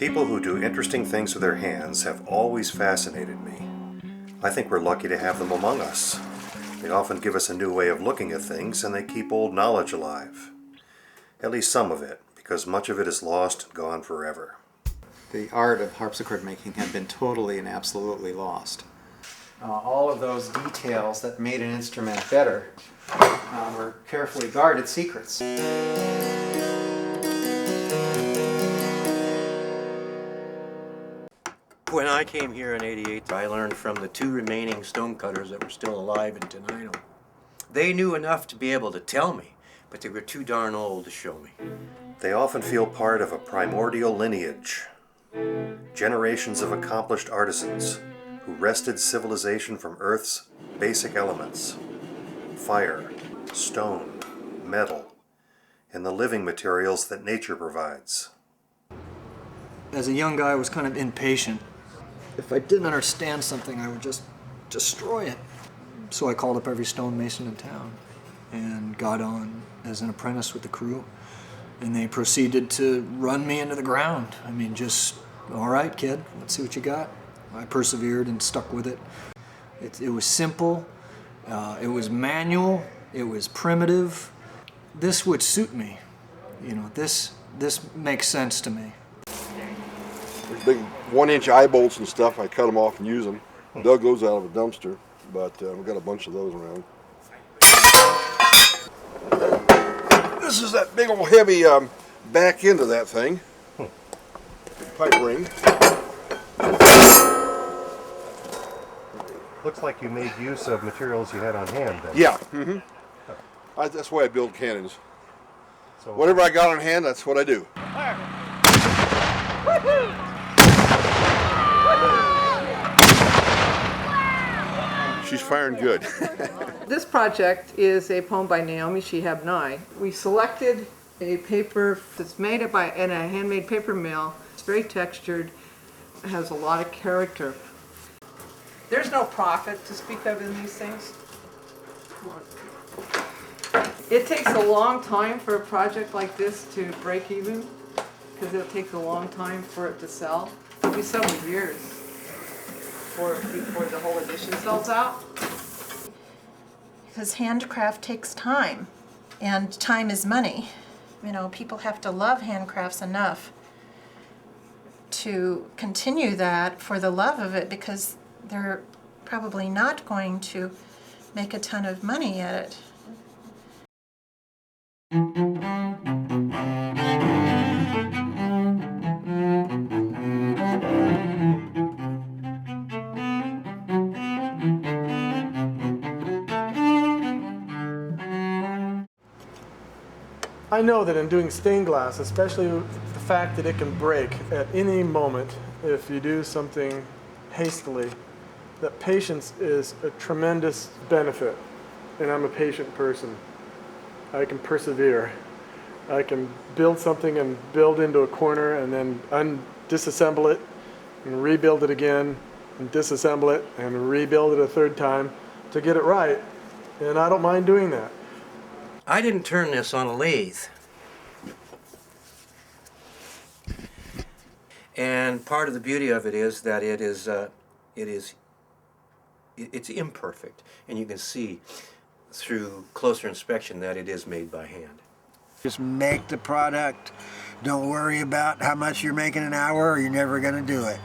People who do interesting things with their hands have always fascinated me. I think we're lucky to have them among us. They often give us a new way of looking at things, and they keep old knowledge alive. At least some of it, because much of it is lost and gone forever. The art of harpsichord making had been totally and absolutely lost. All of those details that made an instrument better were carefully guarded secrets. When I came here in '88, I learned from the two remaining stonecutters that were still alive in Tenino. They knew enough to be able to tell me, but they were too darn old to show me. They often feel part of a primordial lineage. Generations of accomplished artisans who wrested civilization from Earth's basic elements: fire, stone, metal, and the living materials that nature provides. As a young guy, I was kind of impatient. If I didn't understand something, I would just destroy it. So I called up every stonemason in town and got on as an apprentice with the crew. And they proceeded to run me into the ground. I mean, just, all right, kid, let's see what you got. I persevered and stuck with it. It was simple, it was manual, it was primitive. This would suit me. You know, this makes sense to me. There's big 1-inch eye bolts and stuff. I cut them off and use them. Dug those out of a dumpster, but we've got a bunch of those around. This is that big old heavy back end of that thing. Pipe ring. Looks like you made use of materials you had on hand then. Yeah. That's the way I build cannons. So whatever I got on hand, that's what I do. She's firing good. This project is a poem by Naomi Shihab Nye. We selected a paper that's made in a handmade paper mill. It's very textured, it has a lot of character. There's no profit to speak of in these things. It takes a long time for a project like this to break even, because it takes a long time for it to sell. It'll be several years before the whole edition sells out. Because handcraft takes time, and time is money. You know, people have to love handcrafts enough to continue that for the love of it, because they're probably not going to make a ton of money at it. I know that in doing stained glass, especially the fact that it can break at any moment if you do something hastily, that patience is a tremendous benefit. And I'm a patient person. I can persevere. I can build something and build into a corner and then disassemble it and rebuild it again and disassemble it and rebuild it a third time to get it right. And I don't mind doing that. I didn't turn this on a lathe. And part of the beauty of it is that it's imperfect, and you can see through closer inspection that it is made by hand. Just make the product. Don't worry about how much you're making an hour, or you're never going to do it.